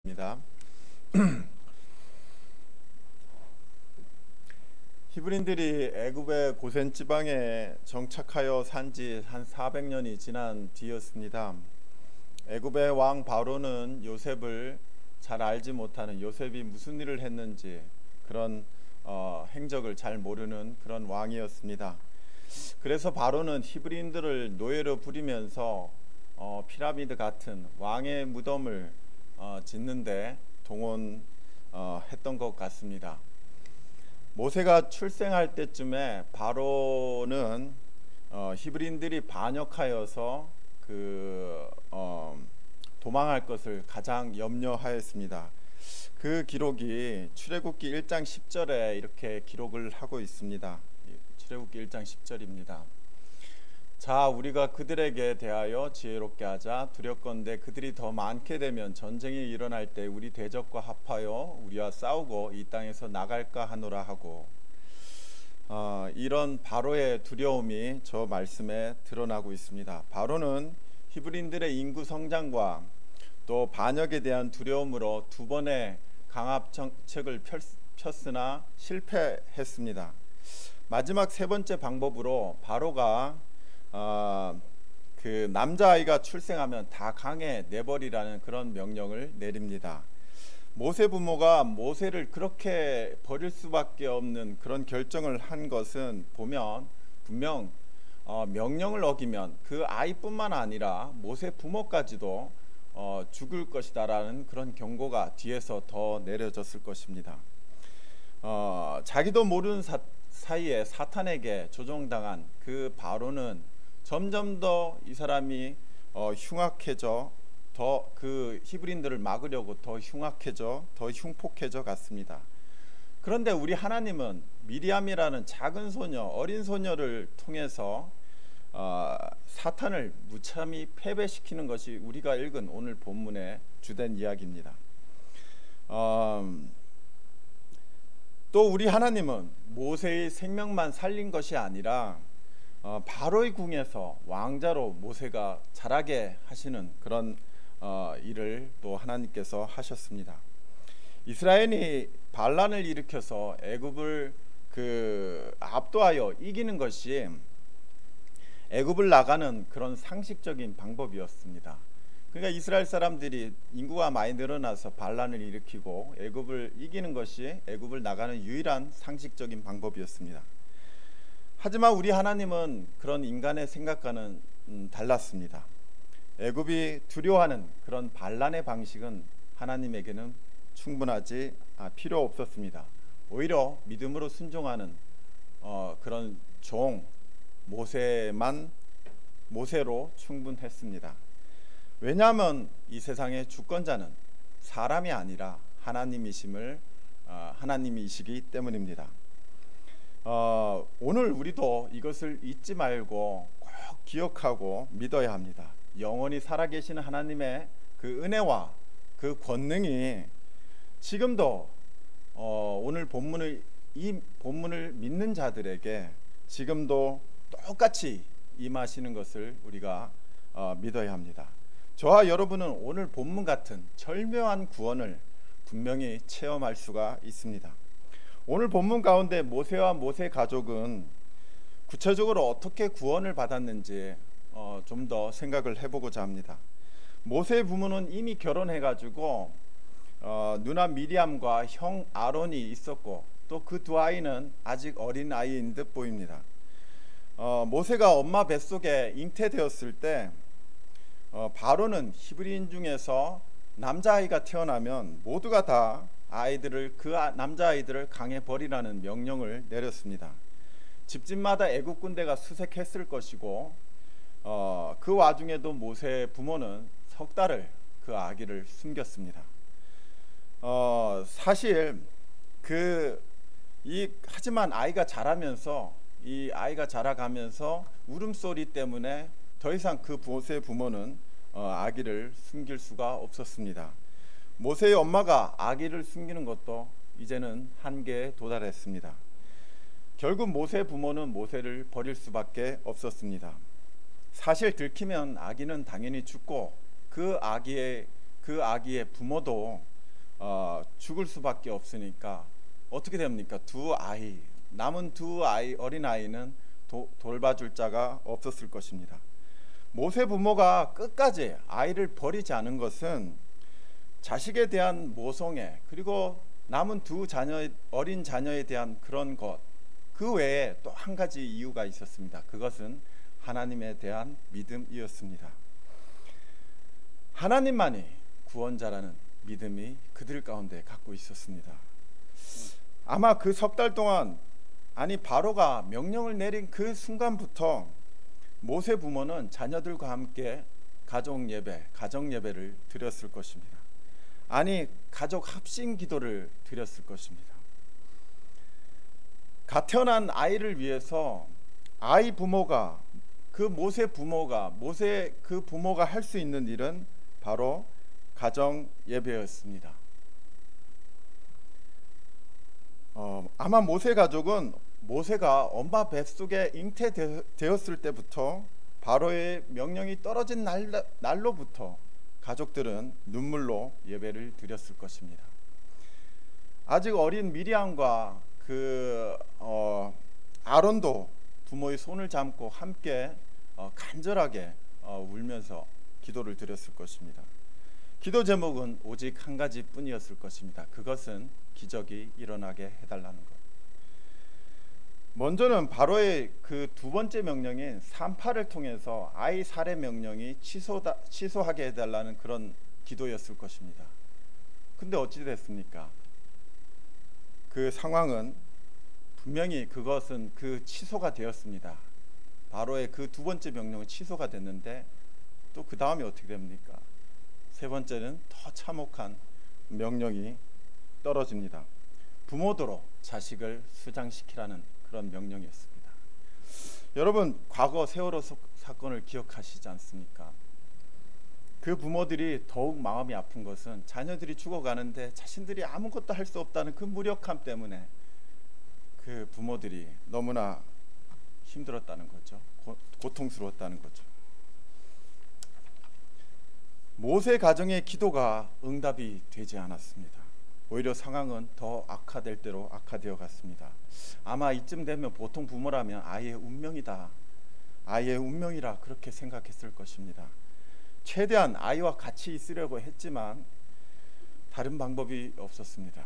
입니다. 히브리인들이 애굽의 고센 지방에 정착하여 산지 한 400년이 지난 뒤였습니다. 애굽의 왕 바로는 요셉을 잘 알지 못하는, 요셉이 무슨 일을 했는지 그런 행적을 잘 모르는 그런 왕이었습니다. 그래서 바로는 히브리인들을 노예로 부리면서 피라미드 같은 왕의 무덤을 짓는데 동원했던 것 같습니다. 모세가 출생할 때쯤에 바로는 히브리인들이 반역하여서 도망할 것을 가장 염려하였습니다. 그 기록이 출애굽기 1장 10절에 이렇게 기록을 하고 있습니다. 출애굽기 1장 10절입니다. 자, 우리가 그들에게 대하여 지혜롭게 하자. 두렵건대 그들이 더 많게 되면 전쟁이 일어날 때 우리 대적과 합하여 우리와 싸우고 이 땅에서 나갈까 하노라 하고, 이런 바로의 두려움이 저 말씀에 드러나고 있습니다. 바로는 히브리인들의 인구 성장과 또 반역에 대한 두려움으로 두 번의 강압 정책을 폈으나 실패했습니다. 마지막 세 번째 방법으로 바로가 그 남자아이가 출생하면 다 강에 내버리라는 그런 명령을 내립니다. 모세 부모가 모세를 그렇게 버릴 수밖에 없는 그런 결정을 한 것은 보면 분명 명령을 어기면 그 아이뿐만 아니라 모세 부모까지도 죽을 것이다라는 그런 경고가 뒤에서 더 내려졌을 것입니다. 자기도 모르는 사이에 사탄에게 조종당한 그 바로는 점점 더 이 사람이 흉악해져, 더 그 히브리인들을 막으려고 더 흉악해져, 더 흉폭해져 갔습니다. 그런데 우리 하나님은 미리암이라는 작은 소녀, 어린 소녀를 통해서 사탄을 무참히 패배시키는 것이 우리가 읽은 오늘 본문의 주된 이야기입니다. 또 우리 하나님은 모세의 생명만 살린 것이 아니라 바로의 궁에서 왕자로 모세가 자라게 하시는 그런 일을 또 하나님께서 하셨습니다. 이스라엘이 반란을 일으켜서 애굽을 압도하여 이기는 것이 애굽을 나가는 그런 상식적인 방법이었습니다. 그러니까 이스라엘 사람들이 인구가 많이 늘어나서 반란을 일으키고 애굽을 이기는 것이 애굽을 나가는 유일한 상식적인 방법이었습니다. 하지만 우리 하나님은 그런 인간의 생각과는 달랐습니다. 애굽이 두려워하는 그런 반란의 방식은 하나님에게는 충분하지 필요 없었습니다. 오히려 믿음으로 순종하는 그런 종 모세로 충분했습니다. 왜냐하면 이 세상의 주권자는 사람이 아니라 하나님이시기 때문입니다. 오늘 우리도 이것을 잊지 말고 꼭 기억하고 믿어야 합니다. 영원히 살아계시는 하나님의 그 은혜와 그 권능이 지금도 오늘 이 본문을 믿는 자들에게 지금도 똑같이 임하시는 것을 우리가 믿어야 합니다. 저와 여러분은 오늘 본문 같은 절묘한 구원을 분명히 체험할 수가 있습니다. 오늘 본문 가운데 모세와 모세 가족은 구체적으로 어떻게 구원을 받았는지 좀 더 생각을 해보고자 합니다. 모세의 부모는 이미 결혼해가지고 누나 미리암과 형 아론이 있었고 또 그 두 아이는 아직 어린 아이인 듯 보입니다. 모세가 엄마 뱃속에 잉태되었을 때 바로는 히브리인 중에서 남자아이가 태어나면 모두가 다 그 남자아이들을 강에 버리라는 명령을 내렸습니다. 집집마다 애국 군대가 수색했을 것이고 그 와중에도 모세의 부모는 석 달을 그 아기를 숨겼습니다. 사실 하지만 아이가 자라가면서 울음소리 때문에 더 이상 그 모세의 부모는 아기를 숨길 수가 없었습니다. 모세의 엄마가 아기를 숨기는 것도 이제는 한계에 도달했습니다. 결국 모세의 부모는 모세를 버릴 수밖에 없었습니다. 사실 들키면 아기는 당연히 죽고 그 아기의 부모도 죽을 수밖에 없으니까 어떻게 됩니까? 남은 두 아이, 어린 아이는 돌봐줄 자가 없었을 것입니다. 모세 부모가 끝까지 아이를 버리지 않은 것은 자식에 대한 모성애, 그리고 남은 어린 자녀에 대한 그런 것, 그 외에 또 한 가지 이유가 있었습니다. 그것은 하나님에 대한 믿음이었습니다. 하나님만이 구원자라는 믿음이 그들 가운데 갖고 있었습니다. 아마 그 석 달 동안, 바로가 명령을 내린 그 순간부터 모세 부모는 자녀들과 함께 가정 예배를 드렸을 것입니다. 가족 합심 기도를 드렸을 것입니다. 갓 태어난 아이를 위해서 모세 그 부모가 할 수 있는 일은 바로 가정 예배였습니다. 아마 모세 가족은 모세가 엄마 뱃속에 잉태되었을 때부터 바로의 명령이 떨어진 날로부터 가족들은 눈물로 예배를 드렸을 것입니다. 아직 어린 미리암과 아론도 부모의 손을 잡고 함께 간절하게 울면서 기도를 드렸을 것입니다. 기도 제목은 오직 한 가지뿐이었을 것입니다. 그것은 기적이 일어나게 해달라는 것. 먼저는 바로의 그 두 번째 명령인 산파를 통해서 아이 살해 명령이 취소하게 해달라는 그런 기도였을 것입니다. 근데 어찌 됐습니까? 그 상황은 분명히 그것은 취소가 되었습니다. 바로의 그 두 번째 명령은 취소가 됐는데 또 그 다음에 어떻게 됩니까? 세 번째는 더 참혹한 명령이 떨어집니다. 부모도로 자식을 수장시키라는 그런 명령이었습니다. 여러분, 과거 세월호 사건을 기억하시지 않습니까? 그 부모들이 더욱 마음이 아픈 것은 자녀들이 죽어가는데 자신들이 아무것도 할 수 없다는 그 무력함 때문에 그 부모들이 너무나 힘들었다는 거죠. 고통스러웠다는 거죠. 모세 가정의 기도가 응답이 되지 않았습니다. 오히려 상황은 더 악화될 대로 악화되어 갔습니다. 아마 이쯤 되면 보통 부모라면 아이의 운명이라 그렇게 생각했을 것입니다. 최대한 아이와 같이 있으려고 했지만 다른 방법이 없었습니다.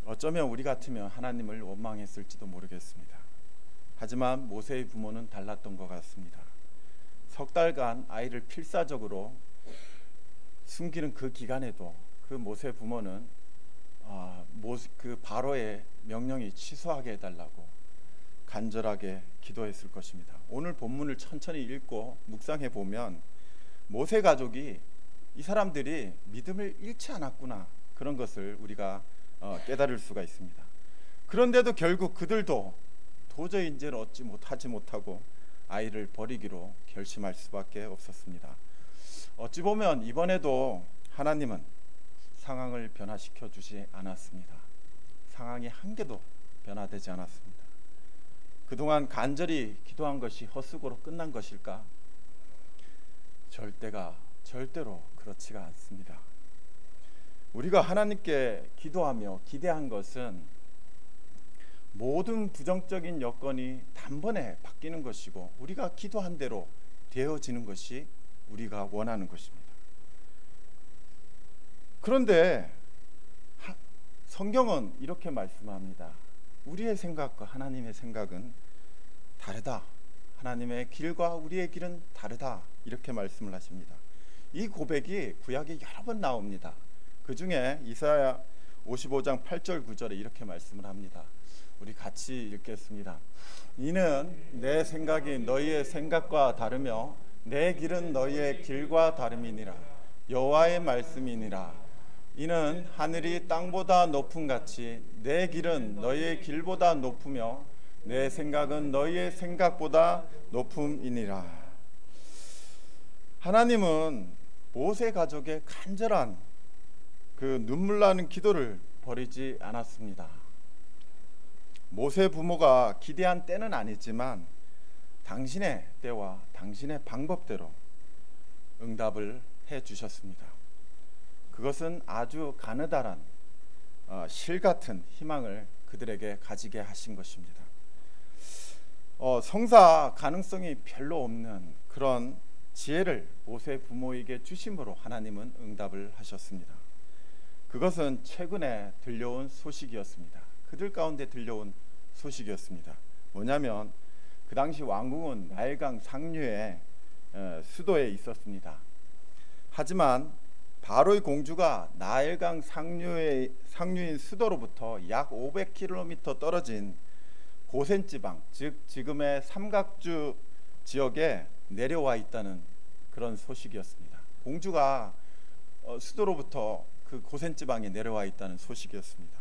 어쩌면 우리 같으면 하나님을 원망했을지도 모르겠습니다. 하지만 모세의 부모는 달랐던 것 같습니다. 석 달간 아이를 필사적으로 숨기는 그 기간에도 그 모세 부모는 그 바로의 명령이 취소하게 해달라고 간절하게 기도했을 것입니다. 오늘 본문을 천천히 읽고 묵상해 보면 모세 가족이 이 사람들이 믿음을 잃지 않았구나, 그런 것을 우리가 깨달을 수가 있습니다. 그런데도 결국 그들도 도저히 이제는 하지 못하고 아이를 버리기로 결심할 수밖에 없었습니다. 어찌 보면 이번에도 하나님은 상황을 변화시켜 주지 않았습니다. 상황이 한 개도 변화되지 않았습니다. 그동안 간절히 기도한 것이 헛수고로 끝난 것일까? 절대로 그렇지가 않습니다. 우리가 하나님께 기도하며 기대한 것은 모든 부정적인 여건이 단번에 바뀌는 것이고 우리가 기도한 대로 되어지는 것이 우리가 원하는 것입니다. 그런데 성경은 이렇게 말씀합니다. 우리의 생각과 하나님의 생각은 다르다. 하나님의 길과 우리의 길은 다르다. 이렇게 말씀을 하십니다. 이 고백이 구약에 여러 번 나옵니다. 그 중에 이사야 55장 8절 9절에 이렇게 말씀을 합니다. 우리 같이 읽겠습니다. 이는 내 생각이 너희의 생각과 다르며 내 길은 너희의 길과 다름이니라. 여호와의 말씀이니라. 이는 하늘이 땅보다 높음 같이 내 길은 너희의 길보다 높으며 내 생각은 너희의 생각보다 높음이니라. 하나님은 모세 가족의 간절한 그 눈물 나는 기도를 버리지 않았습니다. 모세 부모가 기대한 때는 아니지만 당신의 때와 당신의 방법대로 응답을 해 주셨습니다. 그것은 아주 가느다란 실 같은 희망을 그들에게 가지게 하신 것입니다. 성사 가능성이 별로 없는 그런 지혜를 모세 부모에게 주심으로 하나님은 응답을 하셨습니다. 그것은 최근에 들려온 소식이었습니다. 그들 가운데 들려온 소식이었습니다. 뭐냐면 그 당시 왕궁은 나일강 상류의 수도에 있었습니다. 하지만 바로의 공주가 나일강 상류인 수도로부터 약 500km 떨어진 고센 지방, 즉 지금의 삼각주 지역에 내려와 있다는 그런 소식이었습니다. 공주가 수도로부터 그 고센 지방에 내려와 있다는 소식이었습니다.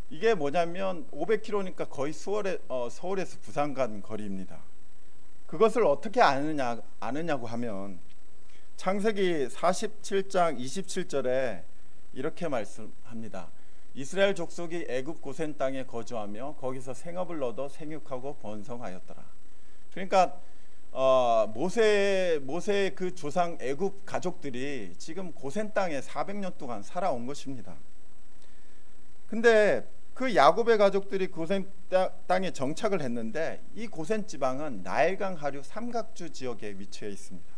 이게 뭐냐면 500km니까 거의 서울에서 부산 간 거리입니다. 그것을 어떻게 아느냐고 하면 창세기 47장 27절에 이렇게 말씀합니다. 이스라엘 족속이 애굽 고센 땅에 거주하며 거기서 생업을 얻어 생육하고 번성하였더라. 그러니까 모세의 그 조상 애굽 가족들이 지금 고센 땅에 400년 동안 살아온 것입니다. 근데 그 야곱의 가족들이 고센 땅에 정착을 했는데 이 고센 지방은 나일강 하류 삼각주 지역에 위치해 있습니다.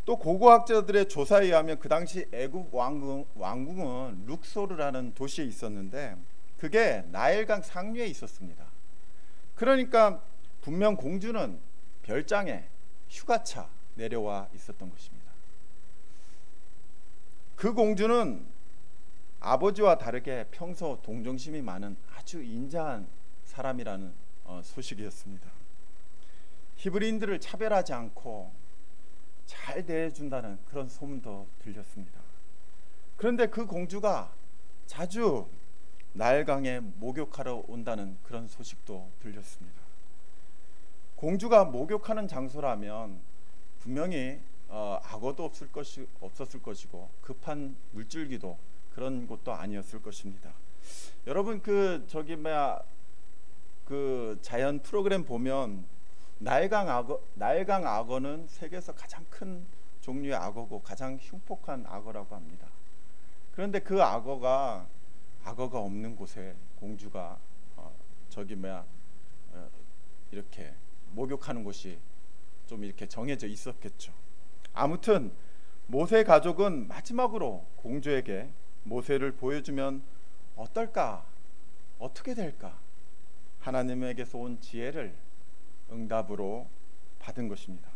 또 고고학자들의 조사에 의하면 그 당시 애굽 왕궁은 룩소르라는 도시에 있었는데 그게 나일강 상류에 있었습니다. 그러니까 분명 공주는 별장에 휴가차 내려와 있었던 것입니다. 그 공주는 아버지와 다르게 평소 동정심이 많은 아주 인자한 사람이라는 소식이었습니다. 히브리인들을 차별하지 않고 잘 대해준다는 그런 소문도 들렸습니다. 그런데 그 공주가 자주 나일강에 목욕하러 온다는 그런 소식도 들렸습니다. 공주가 목욕하는 장소라면 분명히 악어도 없었을 것이고 급한 물줄기도 그런 곳도 아니었을 것입니다. 여러분 그 자연 프로그램 보면 나일강 악어는 세계에서 가장 큰 종류의 악어고 가장 흉폭한 악어라고 합니다. 그런데 그 악어가 없는 곳에 공주가 이렇게 목욕하는 곳이 좀 이렇게 정해져 있었겠죠. 아무튼 모세 가족은 마지막으로 공주에게 모세를 보여주면 어떨까? 어떻게 될까? 하나님에게서 온 지혜를 응답으로 받은 것입니다.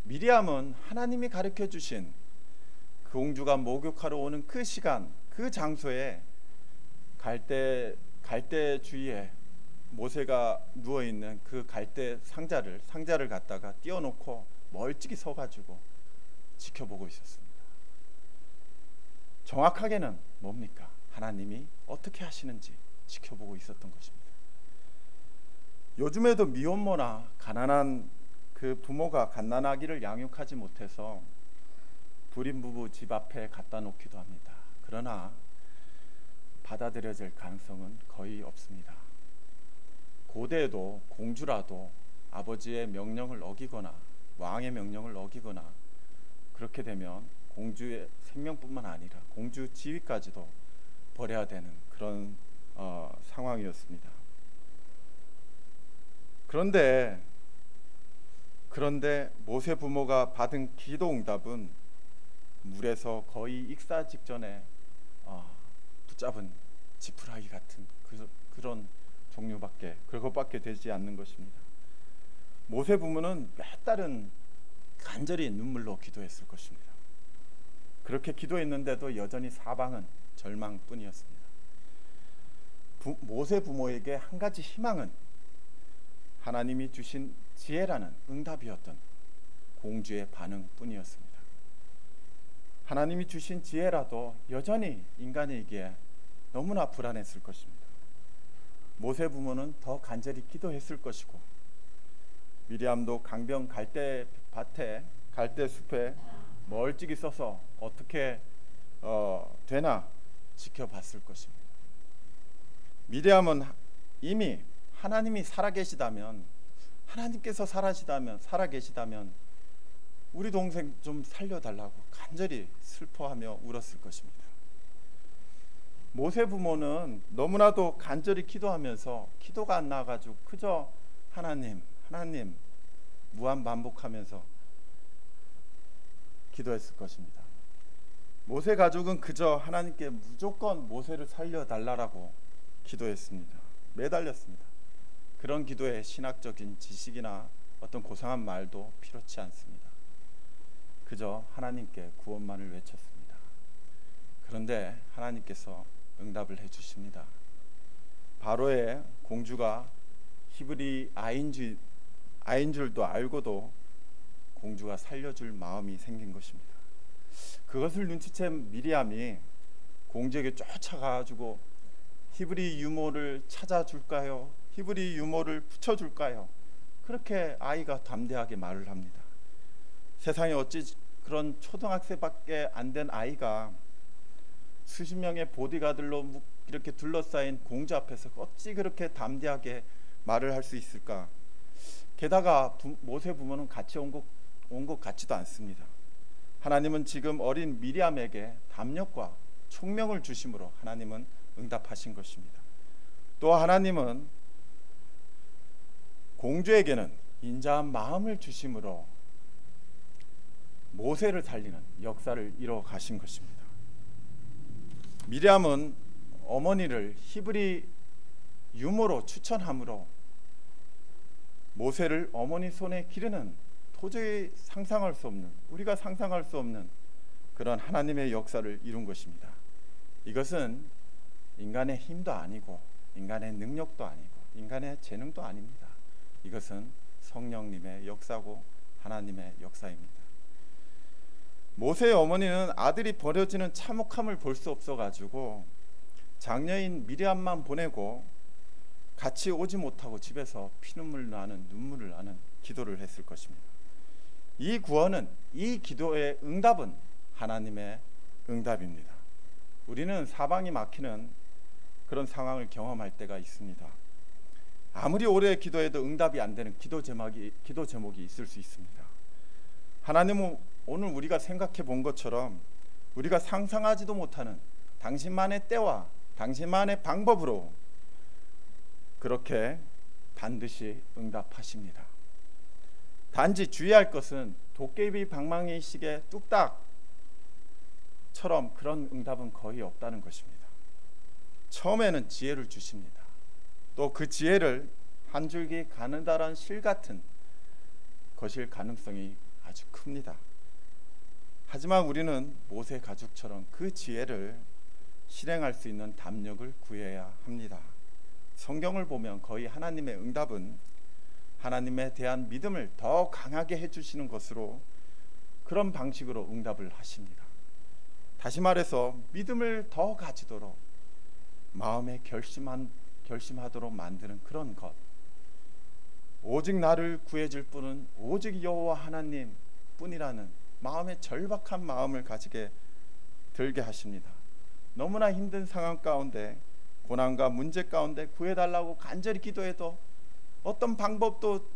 미리암은 하나님이 가르쳐 주신 그 공주가 목욕하러 오는 그 시간, 그 장소에 갈대 주위에 모세가 누워 있는 그 갈대 상자를 갖다가 띄워놓고 멀찍이 서가지고 지켜보고 있었습니다. 정확하게는 뭡니까? 하나님이 어떻게 하시는지 지켜보고 있었던 것입니다. 요즘에도 미혼모나 가난한 그 부모가 갓난아기를 양육하지 못해서 불임 부부 집 앞에 갖다 놓기도 합니다. 그러나 받아들여질 가능성은 거의 없습니다. 고대에도 공주라도 아버지의 명령을 어기거나 왕의 명령을 어기거나 그렇게 되면 공주의 생명뿐만 아니라 공주 지위까지도 버려야 되는 그런 상황이었습니다. 그런데 모세 부모가 받은 기도 응답은 물에서 거의 익사 직전에 붙잡은 지푸라기 같은 그런 그것밖에 되지 않는 것입니다. 모세 부모는 몇 달은 간절히 눈물로 기도했을 것입니다. 그렇게 기도했는데도 여전히 사방은 절망뿐이었습니다. 모세 부모에게 한 가지 희망은 하나님이 주신 지혜라는 응답이었던 공주의 반응뿐이었습니다. 하나님이 주신 지혜라도 여전히 인간에게 너무나 불안했을 것입니다. 모세 부모는 더 간절히 기도했을 것이고 미리암도 강변 갈대 숲에 멀찍이 서서 어떻게 되나 지켜봤을 것입니다. 미리암은 이미 하나님이 살아계시다면 하나님께서 살아계시다면 우리 동생 좀 살려달라고 간절히 슬퍼하며 울었을 것입니다. 모세 부모는 너무나도 간절히 기도하면서 기도가 안 나와가지고 그저 하나님 무한 반복하면서 기도했을 것입니다. 모세 가족은 그저 하나님께 무조건 모세를 살려달라고 기도했습니다. 매달렸습니다. 그런 기도에 신학적인 지식이나 어떤 고상한 말도 필요치 않습니다. 그저 하나님께 구원만을 외쳤습니다. 그런데 하나님께서 응답을 해주십니다. 바로의 공주가 히브리 아인 줄도 알고도 공주가 살려줄 마음이 생긴 것입니다. 그것을 눈치챈 미리암이 공주에게 쫓아가가지고 히브리 유모를 찾아줄까요? 히브리 유모를 붙여줄까요? 그렇게 아이가 담대하게 말을 합니다. 세상에 어찌 그런 초등학생밖에 안 된 아이가 수십 명의 보디가들로 이렇게 둘러싸인 공주 앞에서 어찌 그렇게 담대하게 말을 할 수 있을까? 게다가 모세 부모는 같이 온 것 같지도 않습니다. 하나님은 지금 어린 미리암에게 담력과 총명을 주심으로 하나님은 응답하신 것입니다. 또 하나님은 공주에게는 인자한 마음을 주심으로 모세를 살리는 역사를 이뤄 가신 것입니다. 미리암은 어머니를 히브리 유모로 추천함으로 모세를 어머니 손에 기르는 도저히 상상할 수 없는, 우리가 상상할 수 없는 그런 하나님의 역사를 이룬 것입니다. 이것은 인간의 힘도 아니고 인간의 능력도 아니고 인간의 재능도 아닙니다. 이것은 성령님의 역사고 하나님의 역사입니다. 모세의 어머니는 아들이 버려지는 참혹함을 볼 수 없어가지고 장녀인 미리암만 보내고 같이 오지 못하고 집에서 피눈물 나는 눈물을 나는 기도를 했을 것입니다. 이 구원은, 이 기도의 응답은 하나님의 응답입니다. 우리는 사방이 막히는 그런 상황을 경험할 때가 있습니다. 아무리 오래 기도해도 응답이 안 되는 기도 제목이 있을 수 있습니다. 하나님은 오늘 우리가 생각해 본 것처럼 우리가 상상하지도 못하는 당신만의 때와 당신만의 방법으로 그렇게 반드시 응답하십니다. 단지 주의할 것은 도깨비 방망이식의 뚝딱처럼 그런 응답은 거의 없다는 것입니다. 처음에는 지혜를 주십니다. 또 그 지혜를 한 줄기 가느다란 실 같은 것일 가능성이 아주 큽니다. 하지만 우리는 모세 가족처럼 그 지혜를 실행할 수 있는 담력을 구해야 합니다. 성경을 보면 거의 하나님의 응답은 하나님에 대한 믿음을 더 강하게 해주시는 것으로 그런 방식으로 응답을 하십니다. 다시 말해서 믿음을 더 가지도록 마음에 결심하도록 만드는 그런 것. 오직 나를 구해줄 분은 오직 여호와 하나님 뿐이라는 마음의 절박한 마음을 가지게 들게 하십니다. 너무나 힘든 상황 가운데, 고난과 문제 가운데 구해달라고 간절히 기도해도 어떤 방법도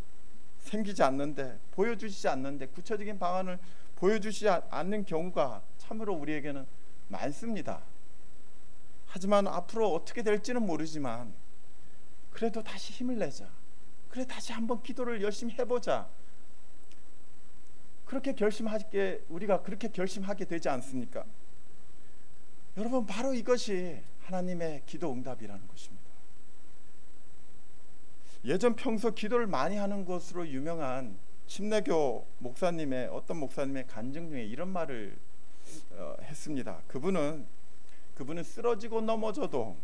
생기지 않는데, 보여주시지 않는데, 구체적인 방안을 보여주시지 않는 경우가 참으로 우리에게는 많습니다. 하지만 앞으로 어떻게 될지는 모르지만 그래도 다시 힘을 내자, 그래 다시 한번 기도를 열심히 해보자, 그렇게 우리가 그렇게 결심하게 되지 않습니까? 여러분, 바로 이것이 하나님의 기도 응답이라는 것입니다. 예전 평소 기도를 많이 하는 것으로 유명한 침례교 목사님의 어떤 목사님의 간증 중에 이런 말을 했습니다. 그분은 쓰러지고 넘어져도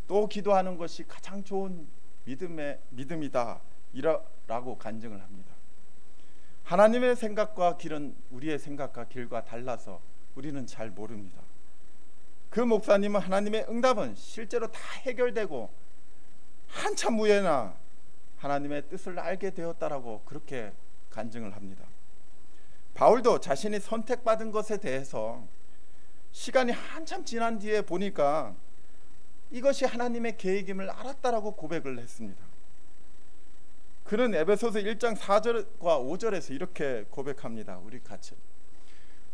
또 기도하는 것이 가장 좋은 믿음이다 라고 간증을 합니다. 하나님의 생각과 길은 우리의 생각과 길과 달라서 우리는 잘 모릅니다. 그 목사님은 하나님의 응답은 실제로 다 해결되고 한참 후에나 하나님의 뜻을 알게 되었다라고 그렇게 간증을 합니다. 바울도 자신이 선택받은 것에 대해서 시간이 한참 지난 뒤에 보니까 이것이 하나님의 계획임을 알았다라고 고백을 했습니다. 그는 에베소서 1장 4절과 5절에서 이렇게 고백합니다. 우리 같이.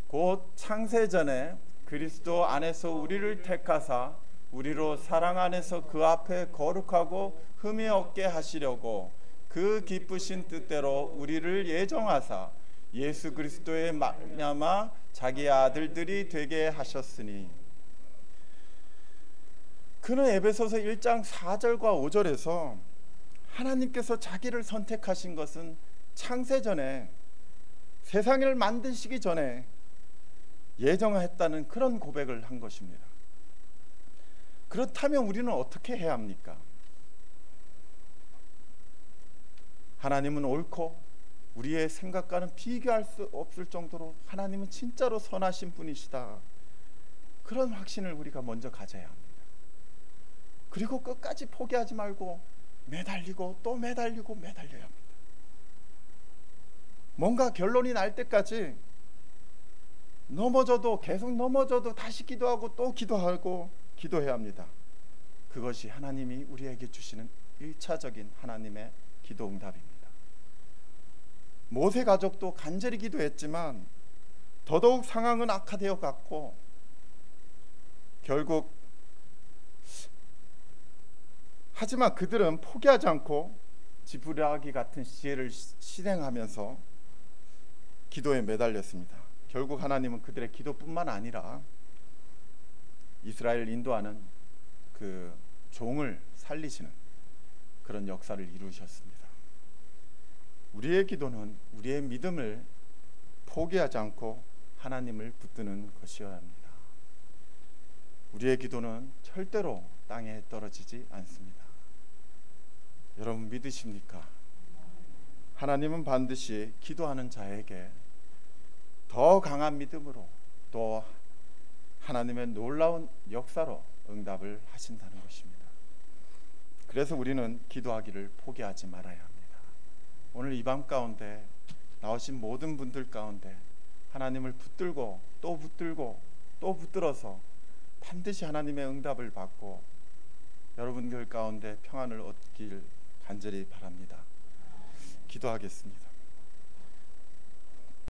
곧 창세전에 그리스도 안에서 우리를 택하사 우리로 사랑 안에서 그 앞에 거룩하고 흠이 없게 하시려고 그 기쁘신 뜻대로 우리를 예정하사 예수 그리스도의 말미암아 자기 아들들이 되게 하셨으니. 그는 에베소서 1장 4절과 5절에서 하나님께서 자기를 선택하신 것은 창세전에, 세상을 만드시기 전에 예정했다는 그런 고백을 한 것입니다. 그렇다면 우리는 어떻게 해야 합니까? 하나님은 옳고 우리의 생각과는 비교할 수 없을 정도로 하나님은 진짜로 선하신 분이시다. 그런 확신을 우리가 먼저 가져야 합니다. 그리고 끝까지 포기하지 말고 매달리고 또 매달리고 매달려야 합니다. 뭔가 결론이 날 때까지 넘어져도 계속 넘어져도 다시 기도하고 또 기도하고 기도해야 합니다. 그것이 하나님이 우리에게 주시는 1차적인 하나님의 기도 응답입니다. 모세 가족도 간절히 기도했지만 더더욱 상황은 악화되어 갔고 결국 하지만 그들은 포기하지 않고 지푸라기 같은 지혜를 실행하면서 기도에 매달렸습니다. 결국 하나님은 그들의 기도뿐만 아니라 이스라엘을 인도하는 그 종을 살리시는 그런 역사를 이루셨습니다. 우리의 기도는 우리의 믿음을 포기하지 않고 하나님을 붙드는 것이어야 합니다. 우리의 기도는 절대로 땅에 떨어지지 않습니다. 여러분 믿으십니까? 하나님은 반드시 기도하는 자에게 더 강한 믿음으로 또 하나님의 놀라운 역사로 응답을 하신다는 것입니다. 그래서 우리는 기도하기를 포기하지 말아야 합니다. 오늘 이 밤 가운데 나오신 모든 분들 가운데 하나님을 붙들고 또 붙들고 또 붙들어서 반드시 하나님의 응답을 받고 여러분들 가운데 평안을 얻길 간절히 바랍니다. 기도하겠습니다.